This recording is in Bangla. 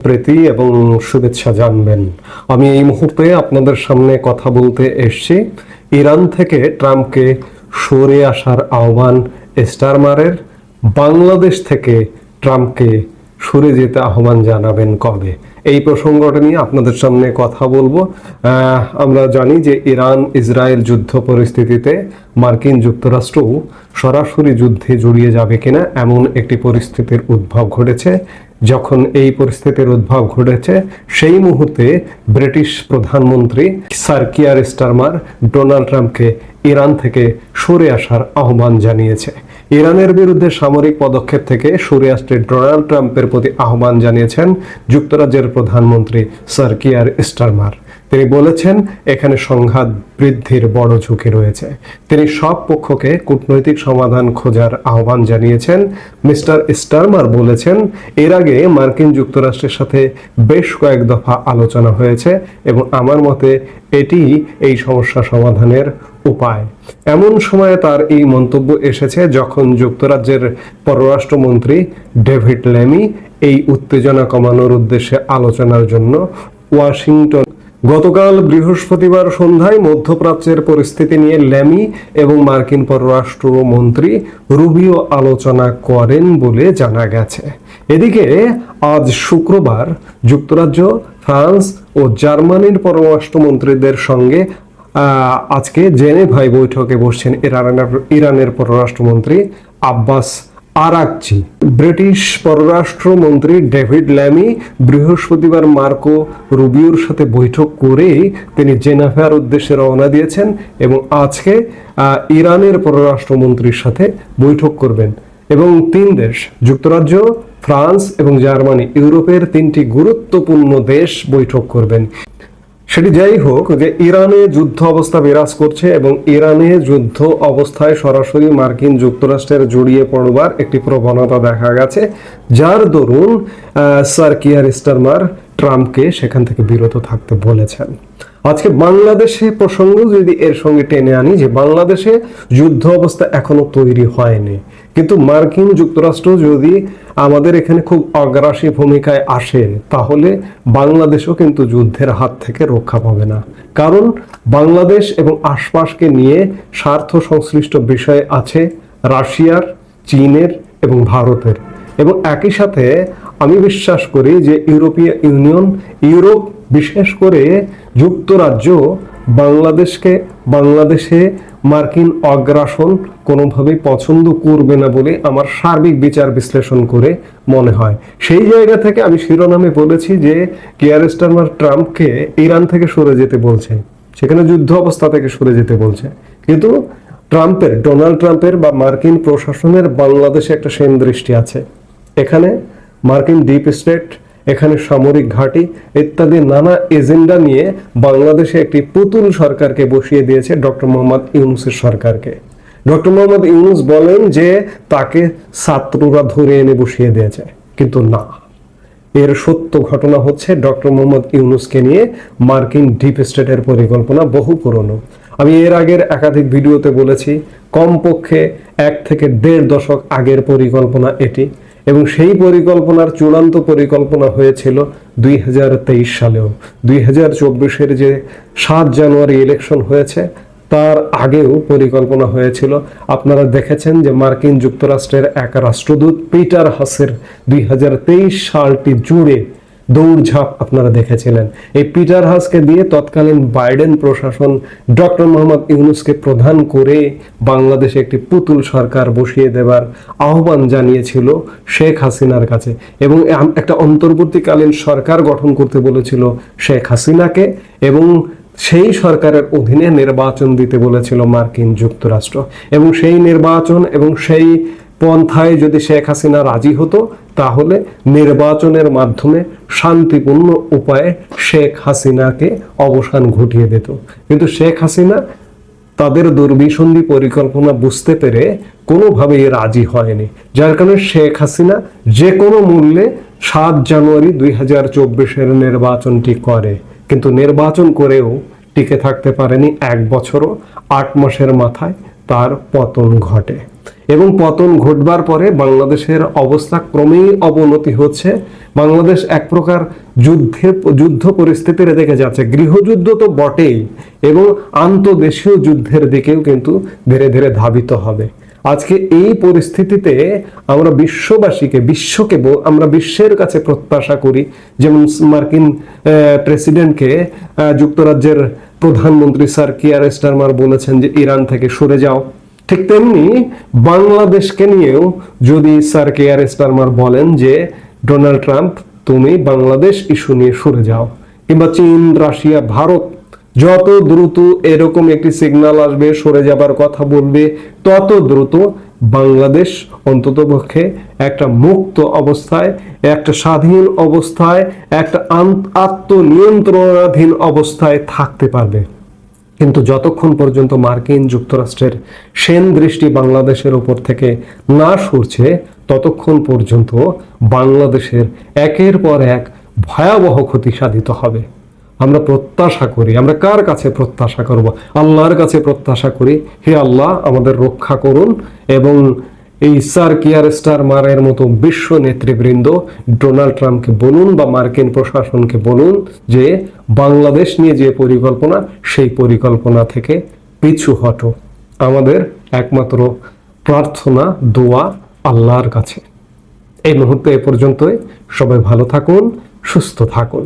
প্রীতি এবং শুভেচ্ছা জানবেন। আমি এই মুহূর্তে আপনাদের সামনে কথা বলতে এসেছি ইরান থেকে ট্রাম্পকে সরে আসার আহ্বান স্টারমারের। বাংলাদেশ থেকে ট্রাম্পকে সরে যেতে আহ্বান জানাবেন কবে, এই প্রসঙ্গটা নিয়ে আপনাদের সামনে কথা বলবো। আমরা জানি যে ইরান ইসরায়েল যুদ্ধ পরিস্থিতিতে মার্কিন যুক্তরাষ্ট্রও সরাসরি যুদ্ধে জড়িয়ে যাবে কিনা এমন একটি পরিস্থিতির উদ্ভব ঘটেছে। যখন এই পরিস্থিতির উদ্ভব ঘটেছে সেই মুহূর্তে ব্রিটিশ প্রধানমন্ত্রী স্যার কিয়ার স্টারমার ডোনাল্ড ট্রাম্পকে ইরান থেকে সরে আসার আহ্বান জানিয়েছে। ইরানের বিরুদ্ধে সামরিক পদক্ষেপ থেকে সরে আসতে ডোনাল্ড ট্রাম্পের প্রতি আহ্বান জানিয়েছেন যুক্তরাজ্যের প্রধানমন্ত্রী স্যার কিয়ার স্টারমার। তিনি বলেছেন এখানে সংঘাত বৃদ্ধির বড় ঝুঁকি রয়েছে। তিনি সব পক্ষকে কূটনৈতিক সমাধান খোঁজার আহ্বান জানিয়েছেন। মিস্টার স্টারমার বলেছেন এর আগে মার্কিন যুক্তরাষ্ট্রের সাথে বেশ কয়েক দফা আলোচনা হয়েছে এবং আমার মতে এটি এই সমস্যা সমাধানের উপায়। এমন সময়ে তার এই মন্তব্য এসেছে যখন যুক্তরাজ্যের পররাষ্ট্রমন্ত্রী ডেভিড লেমি এই উত্তেজনা কমানোর উদ্দেশ্যে আলোচনার জন্য ওয়াশিংটন গতকাল বৃহস্পতিবার সন্ধ্যায় মধ্যপ্রাচ্যের পরিস্থিতি নিয়ে লেমি এবং মার্কিন পররাষ্ট্রমন্ত্রী রুবিও আলোচনা করেন বলে জানা গেছে। এদিকে আজ শুক্রবার যুক্তরাজ্য, ফ্রান্স ও জার্মানির পররাষ্ট্রমন্ত্রীদের সঙ্গে আজকে জেনেভায় বৈঠকে বসছেন ইরানের পররাষ্ট্রমন্ত্রী আব্বাস আরাকচি। ব্রিটিশ পররাষ্ট্রমন্ত্রী ডেভিড ল্যামি বৃহস্পতিবার মার্কো রুবিওর সাথে বৈঠক করে তিনি জেনেভার উদ্দেশ্যে রওনা দিয়েছেন এবং আজকে ইরানের পররাষ্ট্রমন্ত্রীর সাথে বৈঠক করবেন। এবং তিন দেশ যুক্তরাজ্য, ফ্রান্স এবং জার্মানি, ইউরোপের তিনটি গুরুত্বপূর্ণ দেশ বৈঠক করবেন। সেটি যাই হোক, যে ইরানে যুদ্ধ অবস্থা বিরাজ করছে এবং ইরানে যুদ্ধ অবস্থায় সরাসরি মার্কিন যুক্তরাষ্ট্রের জড়িয়ে পড়বার একটি প্রবণতা দেখা গেছে, যার দরুন স্যার কিয়ার স্টারমার ট্রাম্পকে সেখান থেকে বিরত থাকতে বলেছেন। আজকে বাংলাদেশে প্রসঙ্গ যদি এর সঙ্গে টেনে আনি, যে বাংলাদেশে যুদ্ধ অবস্থা এখনো তৈরি হয়নি, কিন্তু মার্কিন যুক্তরাষ্ট্র যদি আমাদের এখানে খুব আগ্রাসী ভূমিকায় আসে তাহলে বাংলাদেশও কিন্তু যুদ্ধের হাত থেকে রক্ষা পাবে না। কারণ বাংলাদেশ এবং আশপাশকে নিয়ে স্বার্থ সংশ্লিষ্ট বিষয় আছে রাশিয়ার, চীনের এবং ভারতের। এবং একই সাথে আমি বিশ্বাস করি যে ইউরোপীয় ইউনিয়ন, ইউরোপ বিশেষ করে যুক্তরাজ্য বাংলাদেশে মার্কিন আগ্রাসন কোনোভাবেই পছন্দ করবে না বলে আমার সার্বিক বিচার বিশ্লেষণ করে মনে হয়। সেই জায়গা থেকে আমি শিরোনামে বলেছি যে কিয়ার স্টারমার ট্রাম্পকে ইরান থেকে সরে যেতে বলছে, সেখানে যুদ্ধ অবস্থা থেকে সরে যেতে বলছে। কিন্তু ডোনাল্ড ট্রাম্পের বা মার্কিন প্রশাসনের বাংলাদেশে একটা সেন দৃষ্টি আছে। এখানে মার্কিন ডিপ স্টেট, এখানে সামরিক ঘাঁটি ইত্যাদি নানা এজেন্ডা নিয়ে বাংলাদেশে একটি পুতুল সরকারকে বসিয়ে দিয়েছে ডক্টর মোহাম্মদ ইউনূসের সরকারকে। ডক্টর মোহাম্মদ ইউনূস বলেন যে তাকে ছাত্ররা ধরে এনে বসিয়ে দিয়েছে, কিন্তু না, এর সত্য ঘটনা হচ্ছে ডক্টর মোহাম্মদ ইউনূসকে নিয়ে মার্কিন ডিপ স্টেটের পরিকল্পনা বহু পুরনো। আমি এর আগের একাধিক ভিডিওতে বলেছি কমপক্ষে 1 থেকে 1.5 দশক আগের পরিকল্পনা এটি, এবং সেই পরিকল্পনার চূড়ান্ত পরিকল্পনা হয়েছিল 2023 সালেও। 2024-এর যে 7 জানুয়ারি ইলেকশন হয়েছে তার আগেও পরিকল্পনা হয়েছিল। আপনারা দেখেছেন যে মার্কিন যুক্তরাষ্ট্রের এক রাষ্ট্রদূত পিটার হাসের 2023 সালটি জুড়ে দৌড়ঝাঁপ আপনারা দেখেছিলেন। এই পিটার হাসকে দিয়ে তৎকালীন বাইডেন প্রশাসন ডক্টর মোহাম্মদ ইউনূসকে প্রধান করে বাংলাদেশে একটি পুতুল সরকার বসিয়ে দেবার আহ্বান জানিয়েছিল শেখ হাসিনার কাছে, এবং একটা অন্তর্বর্তীকালীন সরকার গঠন করতে বলেছিল শেখ হাসিনাকে, এবং সেই সরকারের অধীনে নির্বাচন দিতে বলেছিল মার্কিন যুক্তরাষ্ট্র। এবং সেই নির্বাচন এবং সেই পন্থায় যদি শেখ হাসিনা রাজি হতো তাহলে নির্বাচনের মাধ্যমে শান্তিপূর্ণ উপায়ে শেখ হাসিনাকে অবসান ঘটিয়ে দিত। কিন্তু শেখ হাসিনা তাদের দুর্বিসন্ধি পরিকল্পনা বুঝতে পেরে কোনোভাবেই রাজি হয়নি, যার কারণে শেখ হাসিনা যে কোনো মূল্যে 7 জানুয়ারি 2024-এর নির্বাচনটি করে, কিন্তু নির্বাচন করেও টিকে থাকতে পারেনি 1 বছরও 8 মাসের মাথায় তার পতন ঘটে। এবং পতন ঘটবার পরে বাংলাদেশের অবস্থা ক্রমেই অবনতি হচ্ছে। বাংলাদেশ এক প্রকার যুদ্ধ পরিস্থিতির দিকে যাচ্ছে, গৃহযুদ্ধ তো বটেই এবং আন্তদেশীয় যুদ্ধের দিকেও কিন্তু ধীরে ধীরে ধাবিত হবে। আজকে এই পরিস্থিতিতে আমরা বিশ্বকে আমরা বিশ্বের কাছে প্রত্যাশা করি, যেমন মার্কিন প্রেসিডেন্টকে যুক্তরাজ্যের প্রধানমন্ত্রী স্যার কিয়ার স্টারমার বলেছেন যে ইরান থেকে সরে যাও, ঠিক তেমনি বাংলাদেশকে নিয়েও যদি স্যার কিয়ার স্টারমার বলেন যে ডোনাল্ড ট্রাম্প তুমি বাংলাদেশ ইস্যু নিয়ে সরে যাও, কিংবা চীন, রাশিয়া, ভারত যত দ্রুত এরকম একটি সিগন্যাল আসবে, সরে যাবার কথা বলবে, তত দ্রুত বাংলাদেশ অন্ততপক্ষে একটা মুক্ত অবস্থায়, একটা স্বাধীন অবস্থায়, একটা আত্মনিয়ন্ত্রণাধীন অবস্থায় থাকতে পারবে। কিন্তু যতক্ষণ পর্যন্ত মার্কিন যুক্তরাষ্ট্রের সেন দৃষ্টি বাংলাদেশের উপর থেকে না সরছে, ততক্ষণ পর্যন্ত বাংলাদেশের একের পর এক ভয়াবহ ক্ষতি সাধিত হবে। আমরা প্রত্যাশা করি, আমরা কার কাছে প্রত্যাশা করব? আল্লাহর কাছে প্রত্যাশা করি, হে আল্লাহ আমাদের রক্ষা করুন। এবং এই স্যার কিয়ার স্টারমারের মতো বিশ্ব নেতৃবৃন্দ ডোনাল্ড ট্রাম্পকে বলুন বা মার্কিন প্রশাসনকে বলুন যে বাংলাদেশ নিয়ে যে পরিকল্পনা, সেই পরিকল্পনা থেকে পিছু হটো। আমাদের একমাত্র প্রার্থনা, দোয়া আল্লাহর কাছে। এই মুহূর্তে এ পর্যন্তই। সবাই ভালো থাকুন, সুস্থ থাকুন।